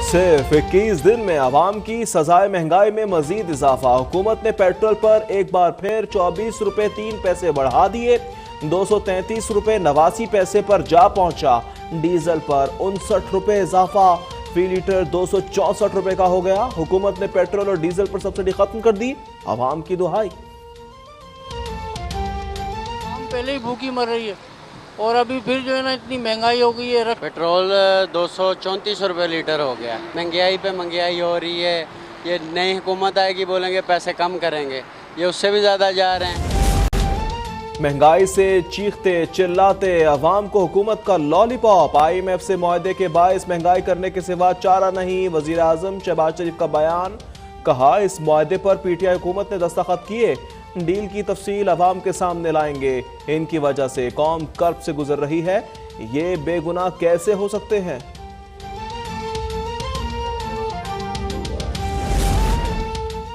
सिर्फ 21 दिन में आवाम की सजाए महंगाई में मजीद इजाफा। हुकूमत ने पेट्रोल पर एक बार फिर 24 रुपए 3 पैसे बढ़ा दिए। 233 रुपए 89 पैसे पर जा पहुंचा। डीजल पर 59 रुपए इजाफा, फी लीटर 264 रुपए का हो गया। हुकूमत ने पेट्रोल और डीजल पर सब्सिडी खत्म कर दी। आवाम की दुहाई। पहले ही भूखी मर रही है और अभी फिर जो है ना इतनी महंगाई हो गई है। पेट्रोल 234 रुपये लीटर हो गया। महंगाई पे महंगाई हो रही है। ये नई हुकूमत आएगी बोलेंगे पैसे कम करेंगे, ये उससे भी ज़्यादा जा रहे हैं। महंगाई से चीखते चिल्लाते अवाम को हुकूमत का लॉलीपॉप। IMF से मुआहदे के बायस महंगाई करने के सिवा चारा नहीं। वजीर आजम शहबाज शरीफ का बयान। कहा इस मुआहदे पर PTI हुकूमत ने दस्तखत किए। डील की तफसील अवाम के सामने लाएंगे। इनकी वजह से कौम कर्ब से गुजर रही है, ये बेगुनाह कैसे हो सकते हैं।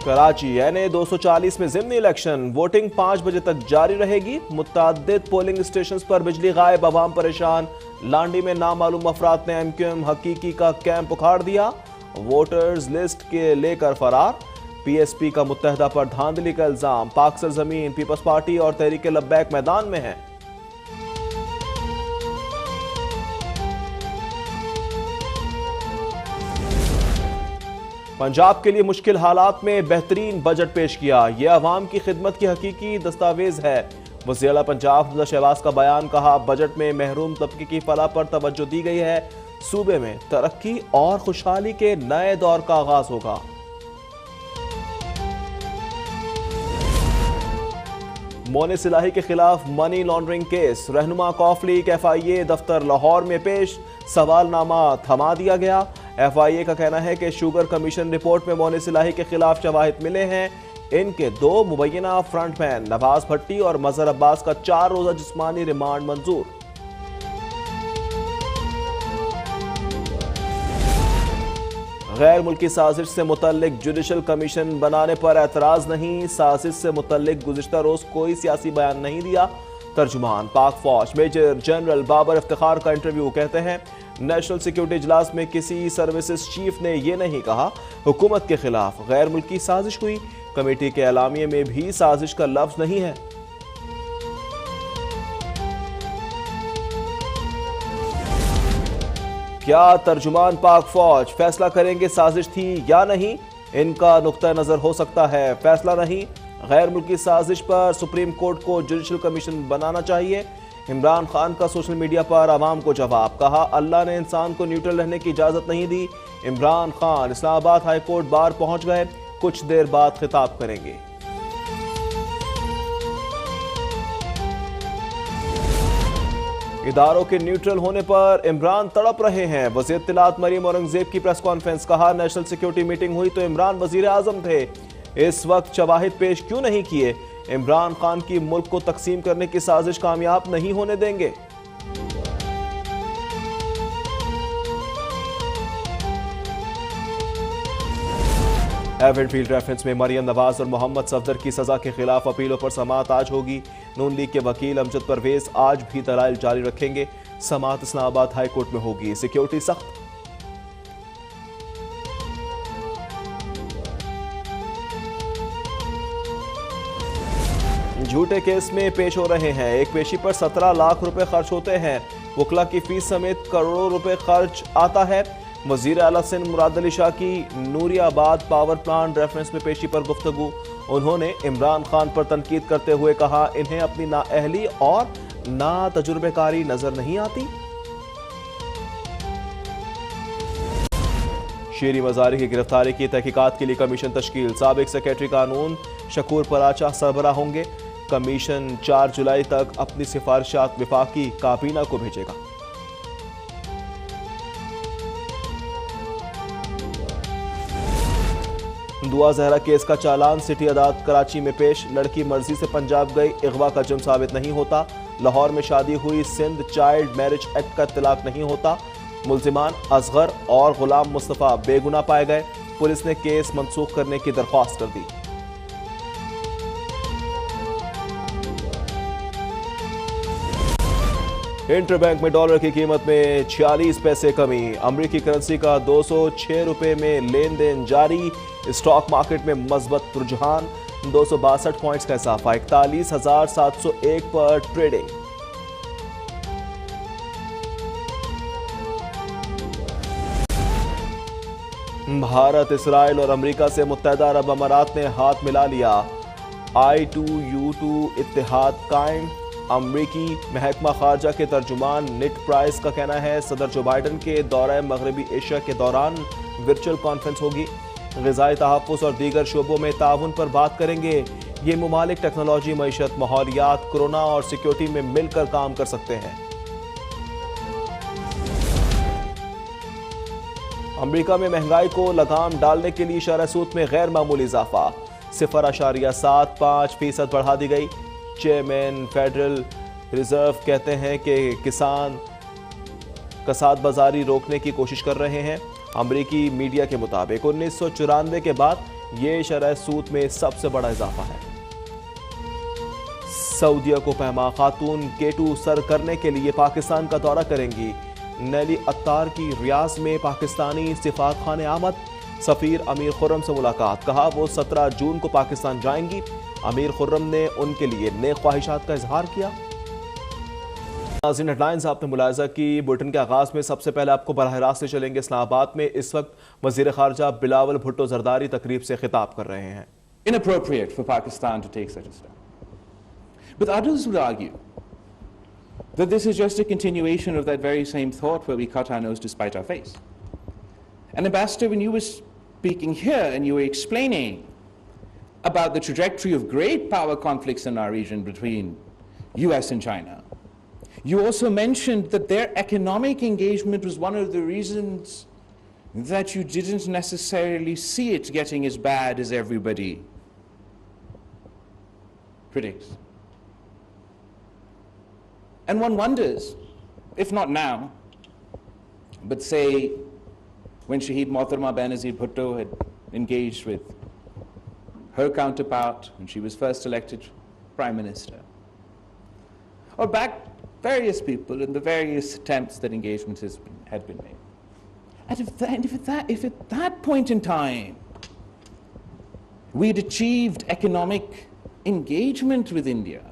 कराची NA 240 में ज़िमनी इलेक्शन। वोटिंग 5 बजे तक जारी रहेगी। मुतअद्दिद पोलिंग स्टेशन पर बिजली गायब, अवाम परेशान। लांडी में नामालूम अफराद ने MQM हकीकी का कैंप उखाड़ दिया। वोटर्स लिस्ट के लेकर फरार। PSP का मुत्तहदा पर धांधली का इल्जाम। पाक सरजमीन, पीपल्स पार्टी और तहरीक लब्बैक मैदान में है। पंजाब के लिए मुश्किल हालात में बेहतरीन बजट पेश किया। यह अवाम की खिदमत की हकीकी दस्तावेज है। वज़ीर आला पंजाब हमजा शहबाज का बयान। कहा बजट में महरूम तबके की फलाह पर तवज्जो दी गई है। सूबे में तरक्की और खुशहाली के नए दौर का आगाज होगा। मोने सिलाही के खिलाफ मनी लॉन्ड्रिंग केस। रहनुमा कौफलीक FIA दफ्तर लाहौर में पेश। सवालनामा थमा दिया गया। FIA का कहना है कि शुगर कमीशन रिपोर्ट में मोने सिलाही के खिलाफ शवाहिद मिले हैं। इनके 2 मुबैना फ्रंटमैन नवाज भट्टी और मजहर अब्बास का 4 रोजा जिस्मानी रिमांड मंजूर। गैर मुल्की साजिश से मुतल्लिक जुडिशल कमीशन बनाने पर एतराज नहीं। साजिश से मुतल्लिक गुज़िश्ता रोज कोई सियासी बयान नहीं दिया। तर्जुमान पाक फौज मेजर जनरल बाबर इफ्तिखार का इंटरव्यू। कहते हैं नेशनल सिक्योरिटी इजलास में किसी सर्विसेज चीफ ने यह नहीं कहा हुकूमत के खिलाफ गैर मुल्की साजिश हुई। कमेटी के एलामिये में भी साजिश का लफ्ज नहीं है। क्या तर्जुमान पाक फौज फैसला करेंगे साजिश थी या नहीं? इनका नुक्ता नजर हो सकता है फैसला नहीं। गैर मुल्की साजिश पर सुप्रीम कोर्ट को जुडिशल कमीशन बनाना चाहिए। इमरान खान का सोशल मीडिया पर आवाम को जवाब। कहा अल्लाह ने इंसान को न्यूट्रल रहने की इजाजत नहीं दी। Imran Khan Islamabad high court bar पहुंच गए, कुछ देर बाद खिताब करेंगे। इदारों के न्यूट्रल होने पर इमरान तड़प रहे हैं। वज़ीर इत्तलात मरीम औरंगजेब की प्रेस कॉन्फ्रेंस। कहा नेशनल सिक्योरिटी मीटिंग हुई तो इमरान वजीर आजम थे, इस वक्त शवाहिद पेश क्यों नहीं किए? इमरान खान की मुल्क को तकसीम करने की साजिश कामयाब नहीं होने देंगे। एवनफील्ड रेफरेंस में मरियम नवाज और मोहम्मद सफदर की सजा के खिलाफ अपीलों पर समाअत आज होगी। नून लीग के वकील अमजद परवेज आज भी दलाइल जारी रखेंगे। समाअत इस्लामाबाद हाई कोर्ट में होगी। सिक्योरिटी सख्त। झूठे केस में पेश हो रहे हैं। एक पेशी पर 17 लाख रुपए खर्च होते हैं। वकला की फीस समेत करोड़ों रुपए खर्च आता है। वजीर आला सिंध मुराद अली शाह की नूरियाबाद पावर प्लांट रेफरेंस में पेशी पर गुफ्तगू। उन्होंने इमरान खान पर तनकीद करते हुए कहा इन्हें अपनी नाअहली और ना तजुर्बेकारी नजर नहीं आती। शेरी मजारी की गिरफ्तारी की तहकीकात के लिए कमीशन तश्कील। साबिक सेक्रेटरी कानून शकूर पराचा सरबराह होंगे। कमीशन 4 जुलाई तक अपनी सिफारिशात विफाकी काबीना को भेजेगा। दुआ जहरा केस का चालान सिटी अदालत कराची में पेश। लड़की मर्जी से पंजाब गई, अगवा का जुर्म साबित नहीं होता। लाहौर में शादी हुई, सिंध चाइल्ड मैरिज एक्ट का इत्तलाक नहीं होता। मुल्जिमान असगर और गुलाम मुस्तफ़ा बेगुनाह पाए गए। पुलिस ने केस मनसूख करने की दरख्वास्त कर दी। इंटरबैंक में डॉलर की कीमत में 46 पैसे कमी, अमेरिकी करेंसी का 206 रुपए में लेन देन जारी। स्टॉक मार्केट में मजबूत रुझान, 262 पॉइंट्स का इजाफा, 41,701 पर ट्रेडिंग। भारत, इसराइल और अमेरिका से मुत्तहदा अरब अमारात ने हाथ मिला लिया। I2U2 इत्तेहाद कायम। अमरीकी महकमा खारजा के तर्जुमान निट प्राइस का कहना है सदर जो बाइडन के दौरे मगरबी एशिया के दौरान वर्चुअल कॉन्फ्रेंस होगी। ग़िज़ाई तहफ़्फ़ुज़ और दीगर शोबों में ताउन पर बात करेंगे। ये ममालिक टेक्नोलॉजी, मईशत, माहौलियात, कोरोना और सिक्योरिटी में मिलकर काम कर सकते हैं। अमरीका में महंगाई को लगाम डालने के लिए शरह सूद में गैर मामूली इजाफा, 0.75% बढ़ा दी गई। चेयरमैन फेडरल रिजर्व कहते हैं कि किसान कसाद बाजारी रोकने की कोशिश कर रहे हैं। अमरीकी मीडिया के मुताबिक 1994 के बाद ये शरह सूद में सबसे बड़ा इजाफा है। सऊदीया को पहमा खातून K2 सर करने के लिए पाकिस्तान का दौरा करेंगी। नैली अत्तार की रियाज में पाकिस्तानी सिफारत खाने आमद, सफीर अमीर खुर्रम से मुलाकात, कहा वो 17 जून को पाकिस्तान जाएंगी। अमीर खुर्रम ने उनके लिए नेक ख्वाहिशात का इजहार किया। नाज़रीन, हेडलाइंस आपने मुलाहिजा की। बुलेटिन के आगाज में सबसे पहले आपको बराह रास्त से चलेंगे इस्लामाबाद में। इस वक्त वजीर खारजा बिलावल भुट्टो जरदारी तकरीब से खिताब कर रहे हैं। Inappropriate for Pakistan to take such a step. But others would argue that this is just a continuation of that very same thought where we cut our nose to spite our face. And Ambassador, when you were speaking here and you were explaining about the trajectory of great power conflicts in our region between US and China, you also mentioned that their economic engagement was one of the reasons that you didn't necessarily see it getting as bad as everybody predicts. And one wonders, if not now, but say when Shaheed Mohtarma Benazir Bhutto had engaged with her counterpart when she was first elected Prime Minister, or back various people in the various attempts that engagement had been made. And if at that point in time we'd achieved economic engagement with India,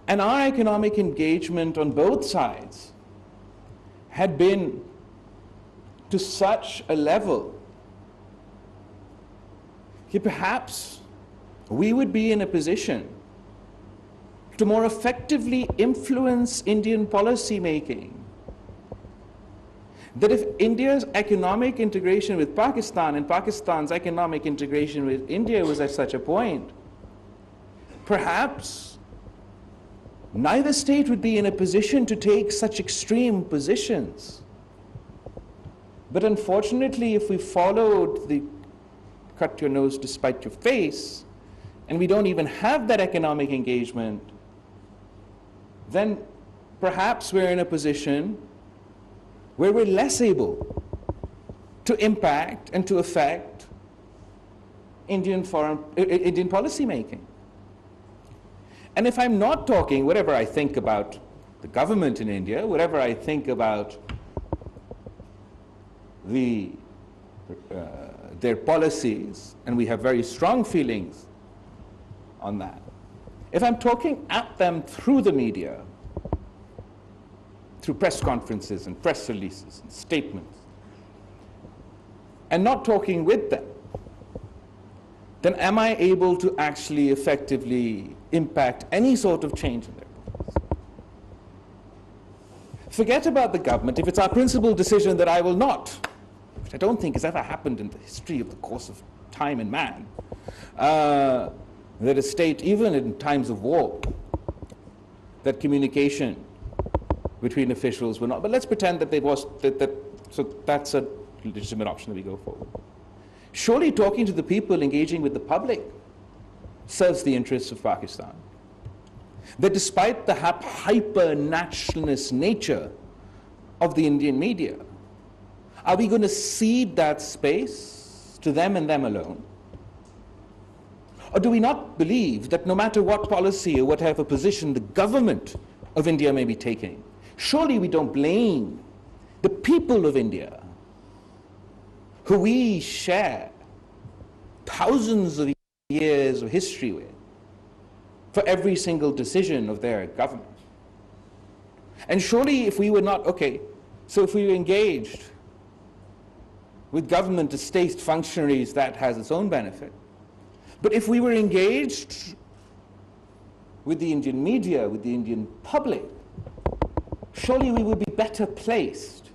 and our economic engagement on both sides had been to such a level that perhaps we would be in a position to more effectively influence Indian policy making. That if India's economic integration with Pakistan and Pakistan's economic integration with India was at such a point, perhaps neither state would be in a position to take such extreme positions. But unfortunately, if we followed the cut your nose to spite your face, and we don't even have that economic engagement, then perhaps we're in a position where we're less able to impact and to affect Indian policy making. And if I'm not talking, whatever I think about the government in India, whatever I think about their policies, and we have very strong feelings on that. If I'm talking at them through the media, through press conferences and press releases and statements, and not talking with them, then am I able to actually effectively impact any sort of change in their policies? Forget about the government. If it's our principal decision that I will not, which I don't think has ever happened in the history of the course of time and man, that a state, even in times of war, that communication between officials were not, but let's pretend that there was, so that's a legitimate option that we go forward. Surely talking to the people, engaging with the public, serves the interests of Pakistan. That despite the hyper-nationalist nature of the Indian media, are we going to cede that space to them and them alone? Or do we not believe that no matter what policy or whatever position the government of India may be taking, Surely we don't blame the people of India, who we share thousands of years of history with, for every single decision of their government. And surely if we were not, so if we were engaged with government to state functionaries, that has its own benefit. But if we were engaged with the Indian media, with the Indian public, surely we would be better placed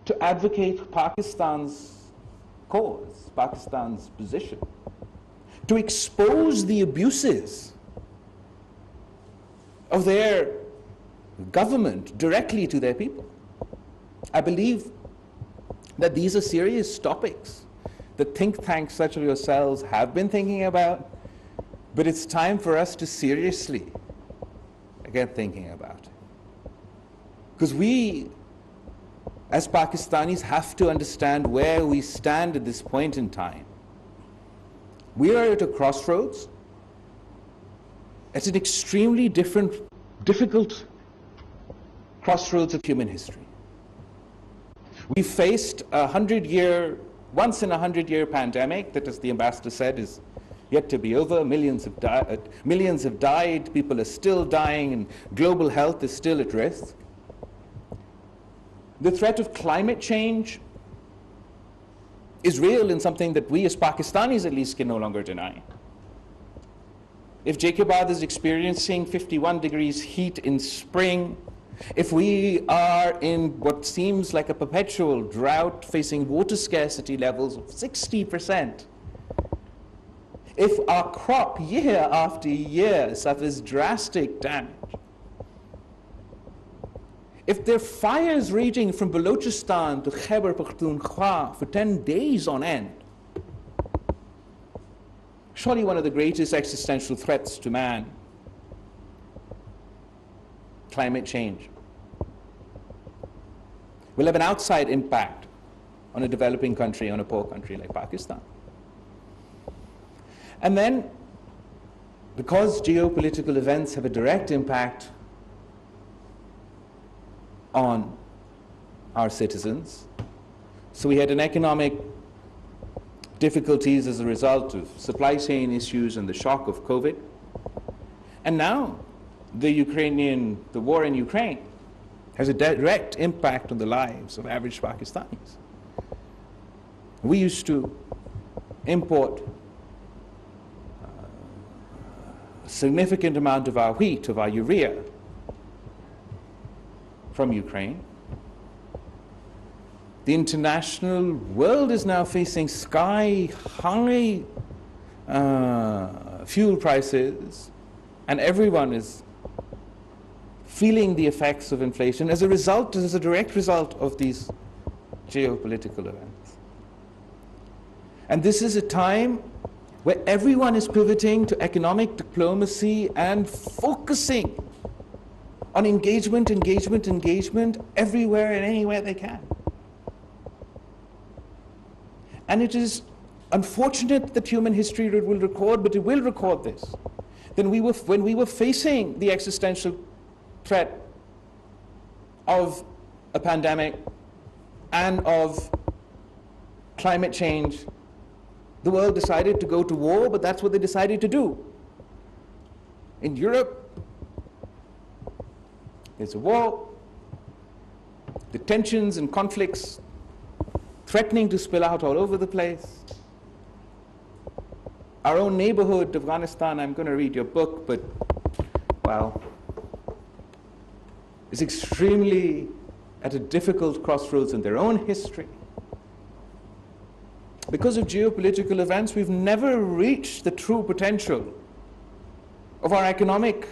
to advocate Pakistan's cause, Pakistan's position, to expose the abuses of their government directly to their people. I believe that these are serious topics that think tanks such as yourselves have been thinking about, but it's time for us to seriously get thinking about it. Because we, as Pakistanis, have to understand where we stand at this point in time. We are at a crossroads. It's an extremely difficult crossroads of human history. We faced once in a 100-year pandemic that, as the ambassador said, is yet to be over. Millions have died, people are still dying, and global health is still at risk. The threat of climate change is real and something that we as Pakistanis at least can no longer deny. If Jacobabad is experiencing 51 degrees heat in spring, if we are in what seems like a perpetual drought facing water scarcity levels of 60%, if our crop year after year suffers drastic damage, if there are fires raging from Balochistan to Khyber Pakhtunkhwa for 10 days on end, surely one of the greatest existential threats to man, climate change, will have an outside impact on a developing country, on a poor country like Pakistan. And then, because geopolitical events have a direct impact on our citizens, so we had an economic difficulties as a result of supply chain issues and the shock of COVID. And now the war in Ukraine has a direct impact on the lives of average Pakistanis. We used to import a significant amount of our wheat, of our urea, from Ukraine. The international world is now facing sky-high fuel prices, and everyone is feeling the effects of inflation as a direct result of these geopolitical events. And this is a time where everyone is pivoting to economic diplomacy and focusing on engagement everywhere and anywhere they can. And it is unfortunate that human history will record, but it will record this. When we were facing the existential threat of a pandemic and of climate change, the world decided to go to war, but that's what they decided to do. In Europe, there's a war, the tensions and conflicts threatening to spill out all over the place. Our own neighborhood, Afghanistan, I'm going to read your book, but, well, is extremely at a difficult crossroads in their own history. Because of geopolitical events, we've never reached the true potential of our economic